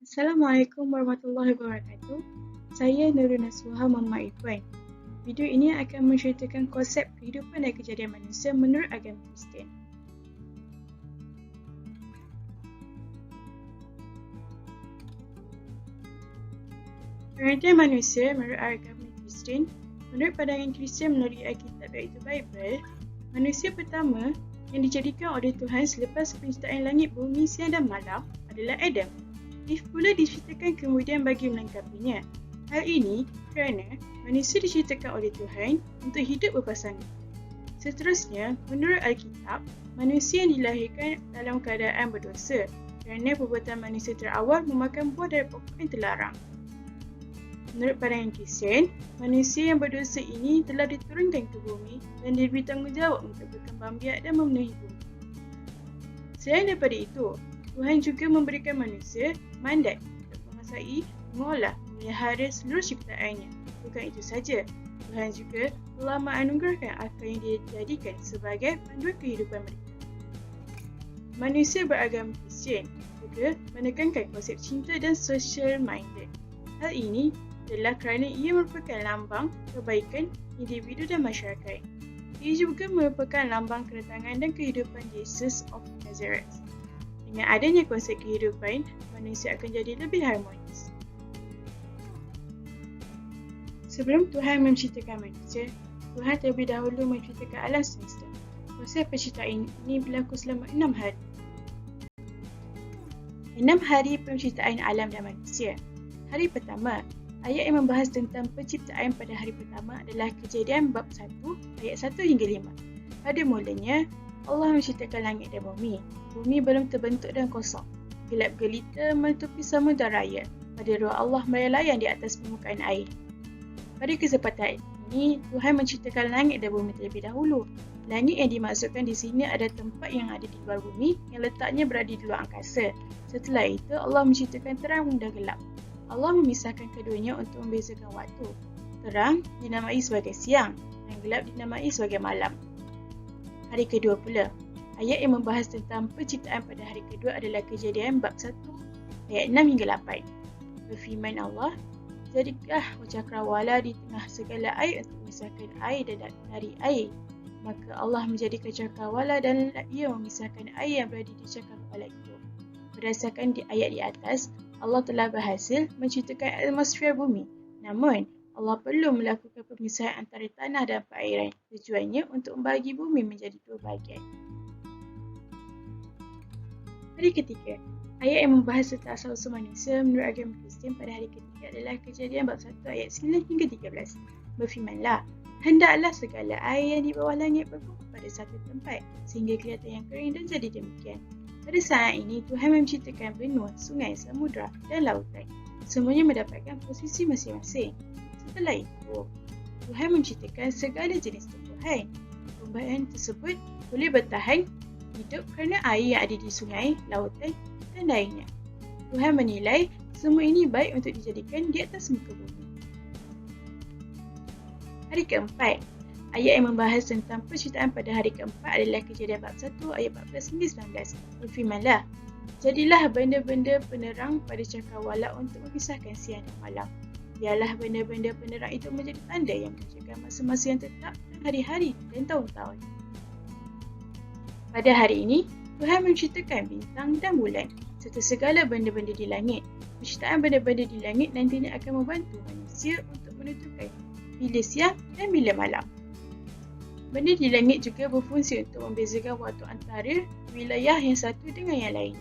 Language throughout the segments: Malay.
Assalamualaikum warahmatullahi wabarakatuh. Saya Nurul Nasuha Muhammad Irfan. Video ini akan menceritakan konsep kehidupan dan kejadian manusia menurut agama Kristian. Pengertian manusia menurut agama Kristian, menurut pandangan Kristian melalui Alkitab iaitu Bible, manusia pertama yang dijadikan oleh Tuhan selepas penciptaan langit, bumi, siang dan malam adalah Adam. Eve pula diciptakan kemudian bagi melengkapinya. Hal ini kerana manusia diciptakan oleh Tuhan untuk hidup berpasangan. Seterusnya, menurut Alkitab, manusia yang dilahirkan dalam keadaan berdosa kerana perbuatan manusia terawal memakan buah dari pokok yang terlarang. Menurut pandangan Kristian, manusia yang berdosa ini telah diturunkan ke bumi dan diberi tanggungjawab untuk berkembang biak dan memenuhi bumi. Selain daripada itu, Tuhan juga memberikan manusia mandat untuk menguasai, mengolah, memelihara seluruh ciptaannya. Bukan itu saja, Tuhan juga telah menganugerahkan akal yang dijadikan sebagai panduan kehidupan mereka. Manusia beragama Kristian juga menekankan konsep cinta dan social minded. Hal ini adalah kerana ia merupakan lambang kebaikan individu dan masyarakat. Ia juga merupakan lambang kedatangan dan kehidupan Jesus of Nazareth. Dengan adanya konsep kehidupan, manusia akan jadi lebih harmonis. Sebelum Tuhan menciptakan manusia, Tuhan terlebih dahulu menciptakan alam semesta. Proses penciptaan ini berlaku selama 6 hari. 6 hari penciptaan alam dan manusia. Hari pertama, ayat yang membahas tentang penciptaan pada hari pertama adalah Kejadian bab 1 ayat 1 hingga 5. Pada mulanya, Allah menciptakan langit dan bumi. Bumi belum terbentuk dan kosong. Gelap gelita menutupi samudra raya. Pada roh Allah melayang di atas permukaan air. Pada kesempatan ini, Tuhan menciptakan langit dan bumi terlebih dahulu. Langit yang dimaksudkan di sini ada tempat yang ada di luar bumi yang letaknya berada di luar angkasa. Setelah itu, Allah menciptakan terang dan gelap. Allah memisahkan keduanya untuk membezakan waktu. Terang dinamai sebagai siang dan gelap dinamai sebagai malam. Hari kedua pula, ayat yang membahas tentang penciptaan pada hari kedua adalah Kejadian bab 1 ayat 6 hingga 8. Berfirman Allah, "Jadilah cakrawala di tengah segala air untuk memisahkan air dari air." Maka Allah menjadikan cakrawala dan ia memisahkan air yang berada di cakrawala itu. Berdasarkan di ayat di atas, Allah telah berhasil menciptakan atmosfer bumi. Namun, Allah perlu melakukan pemisahan antara tanah dan perairan. Tujuannya untuk membagi bumi menjadi dua bahagian. Hari ketiga, ayat yang membahas tentang asal-usul manusia menurut agama Kristian pada hari ketiga adalah Kejadian bab 1 ayat 9 hingga 13. Berfirmanlah, "Hendaklah segala air yang di bawah langit berkumpul pada satu tempat sehingga kelihatan yang kering dan jadi demikian." Pada saat ini, Tuhan menciptakan benua, sungai, samudra dan lautan. Semuanya mendapatkan posisi masing-masing. Setelah itu, Tuhan menciptakan segala jenis tumbuhan. Tumbuhan tersebut boleh bertahan hidup kerana air yang ada di sungai, lautan dan lainnya. Tuhan menilai semua ini baik untuk dijadikan di atas muka bumi. Hari keempat, ayat yang membahas tentang penciptaan pada hari keempat adalah Kejadian bab 1 ayat 14 hingga 19. Berfirmanlah, "Jadilah benda-benda penerang pada cakrawala untuk memisahkan siang dan malam. Biarlah benda-benda penerang itu menjadi tanda yang menunjukkan masa-masa yang tetap dan hari-hari dan tahun-tahun." Pada hari ini, Tuhan menciptakan bintang dan bulan serta segala benda-benda di langit. Penciptaan benda-benda di langit nantinya akan membantu manusia untuk menentukan bila siang dan bila malam. Benda di langit juga berfungsi untuk membezakan waktu antara wilayah yang satu dengan yang lain.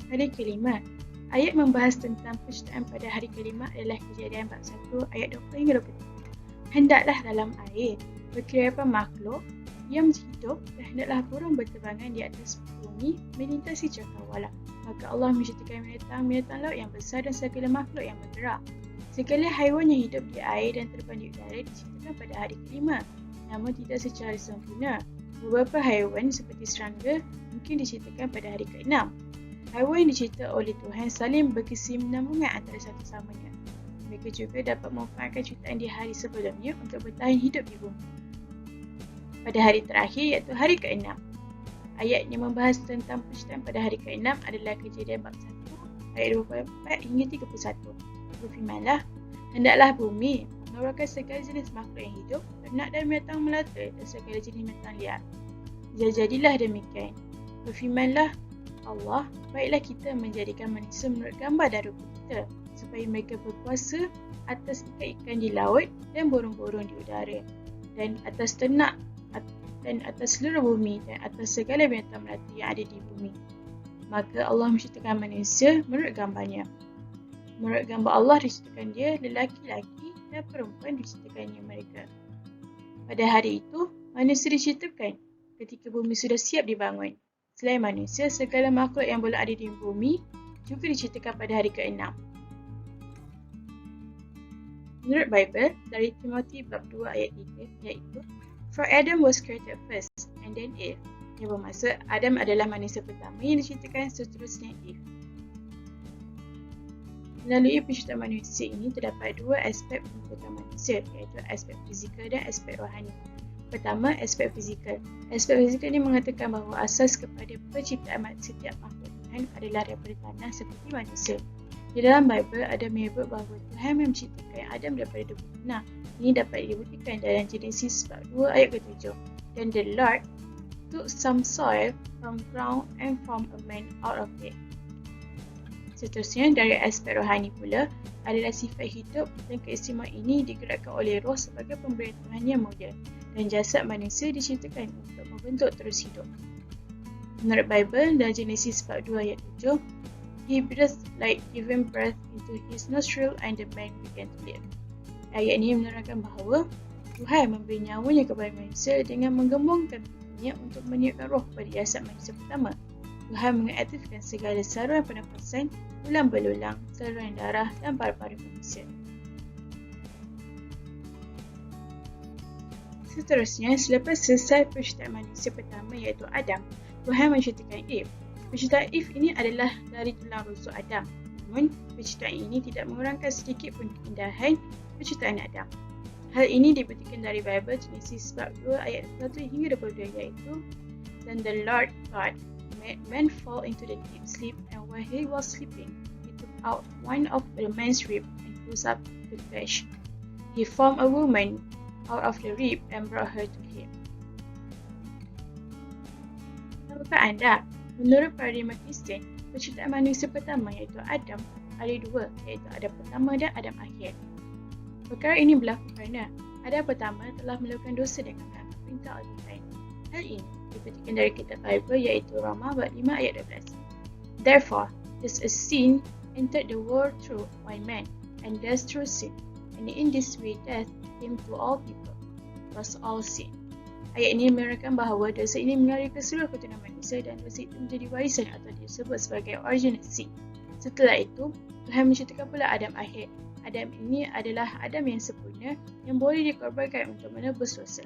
Hari kelima, ayat membahas tentang penciptaan pada hari kelima adalah Kejadian bab 1 ayat 20 hingga 23. "Hendaklah dalam air berkeliaran makhluk yang hidup dan hendaklah burung berterbangan di atas bumi melintasi cakrawala. Maka Allah menciptakan binatang-binatang laut yang besar dan segala makhluk yang bergerak. Segala haiwan yang hidup di air dan terbang di udara diciptakan pada hari kelima, namun tidak secara sempurna. Beberapa haiwan seperti serangga mungkin diciptakan pada hari ke-6. Haiwan yang dicipta oleh Tuhan saling berkesinambungan antara satu samanya. Mereka juga dapat memanfaatkan ciptaan di hari sebelumnya untuk bertahan hidup di bumi. Pada hari terakhir iaitu hari ke-6, Ayat yang membahas tentang penciptaan pada hari ke-6 adalah Kejadian bab 1 ayat 24 hingga 31. Berfirmanlah, hendaklah bumi mengeluarkan segala jenis makhluk yang hidup, ternak dan binatang melata dan segala jenis binatang liar. Jadilah demikian. Berfirmanlah Allah, baiklah kita menjadikan manusia menurut gambar dan rupa kita, supaya mereka berkuasa atas ikan-ikan di laut dan burung-burung di udara, dan atas ternak, dan atas seluruh bumi, dan atas segala binatang melata yang ada di bumi. Maka Allah menciptakan manusia menurut gambarnya. Menurut gambar Allah diciptakan dia, lelaki-lelaki dan perempuan diciptakannya mereka. Pada hari itu, manusia diciptakan ketika bumi sudah siap dibangun. Selain manusia, segala makhluk yang boleh ada di bumi juga diciptakan pada hari ke-6. Menurut Bible, dari Timothy bab 2 ayat 3, iaitu For Adam was created first, and then Eve. Yang bermaksud, Adam adalah manusia pertama yang diciptakan, seterusnya Eve. Melalui penciptaan manusia ini, terdapat dua aspek pembentukan manusia, iaitu aspek fizikal dan aspek rohani. Pertama, aspek fizikal. Aspek fizikal ini mengatakan bahawa asas kepada penciptaan setiap makhluk Tuhan adalah daripada tanah seperti manusia. Di dalam Bible, ada menyebut bahawa Tuhan menciptakan Adam daripada debu tanah. Ini dapat dibuktikan dalam Genesis bab 2 ayat ke-7. Dan the Lord took some soil from ground and formed a man out of it. Seterusnya, dari aspek rohani pula, adalah sifat hidup dan keistimewaan ini digerakkan oleh roh sebagai pemberian Tuhan yang mulia, dan jasad manusia diciptakan untuk membentuk terus hidup. Menurut Bible, dalam Genesis bab 2 ayat 7, He breathed like giving breath into his nostril and the man began to live. Ayat ini menerangkan bahawa Tuhan memberi nyawanya kepada manusia dengan menggembungkan pipinya untuk meniupkan roh pada jasad manusia pertama. Tuhan mengaktifkan segala saluran pernafasan, tulang belulang, saluran darah dan paru-paru manusia. Seterusnya, selepas selesai penciptaan manusia pertama iaitu Adam, Tuhan menciptakan Eve. Penciptaan Eve ini adalah dari tulang rusuk Adam. Namun, penciptaan ini tidak mengurangkan sedikit pun keindahan penciptaan Adam. Hal ini dibuktikan dari Bible Genesis bab 2 ayat 1 hingga 22, iaitu Then the Lord God made man fall into the deep sleep, and while he was sleeping, he took out one of the man's rib and closed up the flesh. He formed a woman out of the rib and brought her to him. Tahukah anda, menurut paradigma Kristian, penciptaan manusia pertama iaitu Adam ada dua, iaitu Adam pertama dan Adam akhir. Perkara ini berlaku kerana Adam pertama telah melakukan dosa dengan melanggar perintah Tuhan. Hal ini dibuktikan dari kitab Bible iaitu Roma bab 5 ayat 12. Therefore, just as sin entered the world through one man, and death through sin, and in this way death came to all people, because all sin. Ayat ini menerangkan bahawa dosa ini mengalir ke seluruh keturunan manusia dan dosa itu menjadi warisan atau disebut sebagai original sin. Setelah itu, Tuhan menciptakan pula Adam akhir. Adam ini adalah Adam yang sempurna yang boleh dikorbankan untuk menebus dosa.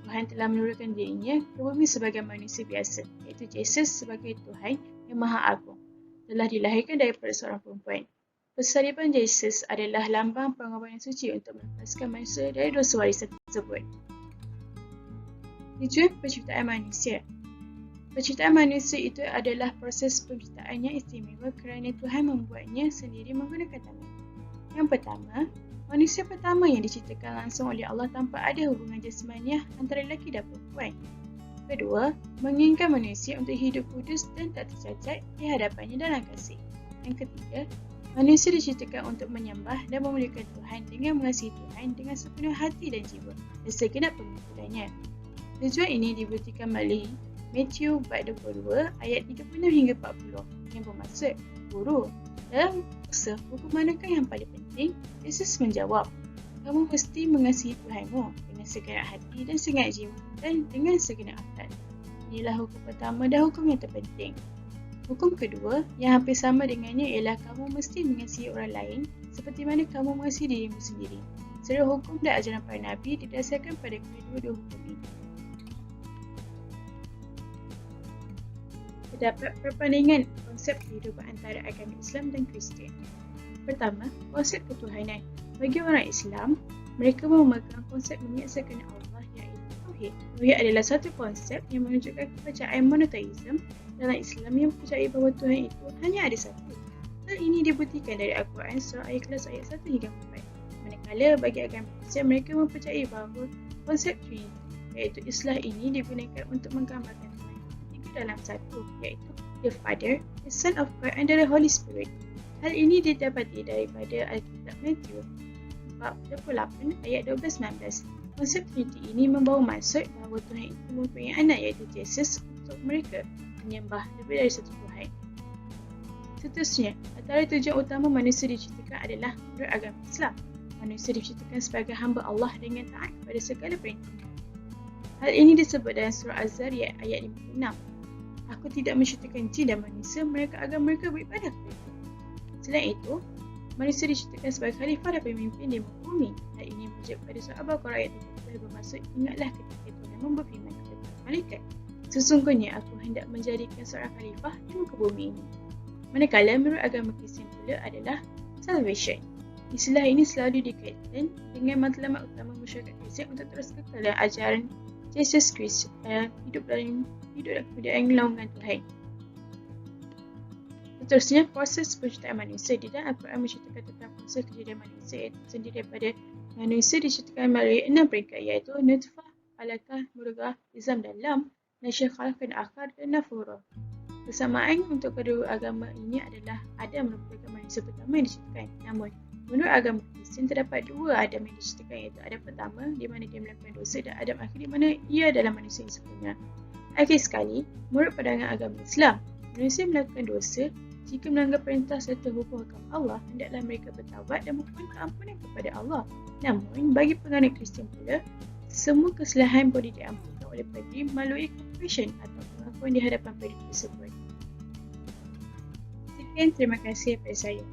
Tuhan telah menurunkan dirinya ke bumi sebagai manusia biasa, iaitu Yesus sebagai Tuhan yang Maha Agung. Telah dilahirkan daripada seorang perempuan. Persaliban Yesus adalah lambang pengorbanan suci untuk melepaskan manusia dari dosa warisan tersebut. Tujuan penciptaan manusia. Penciptaan manusia itu adalah proses penciptaan yang istimewa kerana Tuhan membuatnya sendiri menggunakan tangan. Yang pertama, manusia pertama yang diciptakan langsung oleh Allah tanpa ada hubungan jasmaniah antara lelaki dan perempuan. Kedua, menginginkan manusia untuk hidup kudus dan tak tercacat di hadapannya dalam kasih. Yang ketiga, manusia diciptakan untuk menyembah dan memuliakan Tuhan dengan mengasihi Tuhan dengan sepenuh hati dan jiwa dan segenap pemikirannya. Tujuan ini dibuktikan melalui Matthew bab 22 ayat 36 hingga 40 yang bermaksud, Guru, dalam puasa hukum manakah yang paling penting? Yesus menjawab, kamu mesti mengasihi Tuhanmu dengan segenap hati dan segenap jiwa dan dengan segenap akal. Inilah hukum pertama dan hukum yang terpenting. Hukum kedua yang hampir sama dengannya ialah kamu mesti mengasihi orang lain seperti mana kamu mengasihi dirimu sendiri. Seluruh hukum dan ajaran para Nabi didasarkan pada kedua-dua hukum ini. Terdapat perbandingan konsep kehidupan antara agama Islam dan Kristian. Pertama, konsep ketuhanan. Bagi orang Islam, mereka memegang konsep menyeksaikan Allah iaitu Tauhid. Tauhid. Tauhid adalah satu konsep yang menunjukkan kepercayaan monoteisme dalam Islam yang percaya bahawa Tuhan itu hanya ada satu. Hal ini dibuktikan dari Al-Quran surah Al-Ikhlas ayat 1 hingga 4. Manakala bagi agama Kristian mereka mempercayai bahawa konsep Trinity, iaitu istilah ini digunakan untuk menggambarkan Tuhan tiga dalam satu, iaitu the Father, the Son of God and the Holy Spirit. Hal ini didapati daripada Alkitab Matthew bab 28 ayat 12-19. Konsep Trinity ini membawa maksud bahawa Tuhan itu mempunyai anak iaitu Jesus untuk mereka menyembah lebih dari satu Tuhan. Seterusnya, antara tujuan utama manusia diciptakan adalah menurut agama Islam. Manusia diciptakan sebagai hamba Allah dengan taat kepada segala perintah. Hal ini disebut dalam surah Az-Zariyat ayat 56. Aku tidak menciptakan jin dan manusia agar mereka beribadah kepada. Selain itu, manusia diciptakan sebagai khalifah dan pemimpin di muka bumi. Hal ini merujuk pada surah Al-Baqarah ayat 30 bermaksud ingatlah ketika Tuhan berfirman kepada para malaikat, sesungguhnya aku hendak menjadikan seorang khalifah di muka bumi ini. Manakala menurut agama Kristian pula adalah salvation. Istilah ini selalu dikaitkan dengan matlamat utama masyarakat Kristian untuk terus kekal dalam ajaran Yesus Kristus, hidup dalam kemudian naungan Tuhan. Seterusnya, proses penciptaan manusia. Di dalam Al-Quran menceritakan tentang proses kejadian manusia, iaitu sendiri daripada manusia diciptakan melalui 6 peringkat, iaitu nutfah, alaqah, mudghah, izam dan lam, nasyah, khalqan akhar dan nafurah. Persamaan untuk kedua agama ini adalah Adam merupakan manusia pertama yang diciptakan. Namun, menurut agama Kristian terdapat dua Adam yang diciptakan, iaitu Adam pertama di mana dia melakukan dosa dan Adam akhir di mana ia adalah manusia yang sempurna. Akhir sekali, menurut pandangan agama Islam, manusia melakukan dosa jika melanggar perintah serta hukum-hukum Allah, hendaklah mereka bertaubat dan mohon keampunan kepada Allah. Namun, bagi penganut Kristian pula, semua kesalahan boleh diampunkan oleh padri melalui confession atau pengakuan di hadapan padri tersebut. Sekian, terima kasih daripada saya.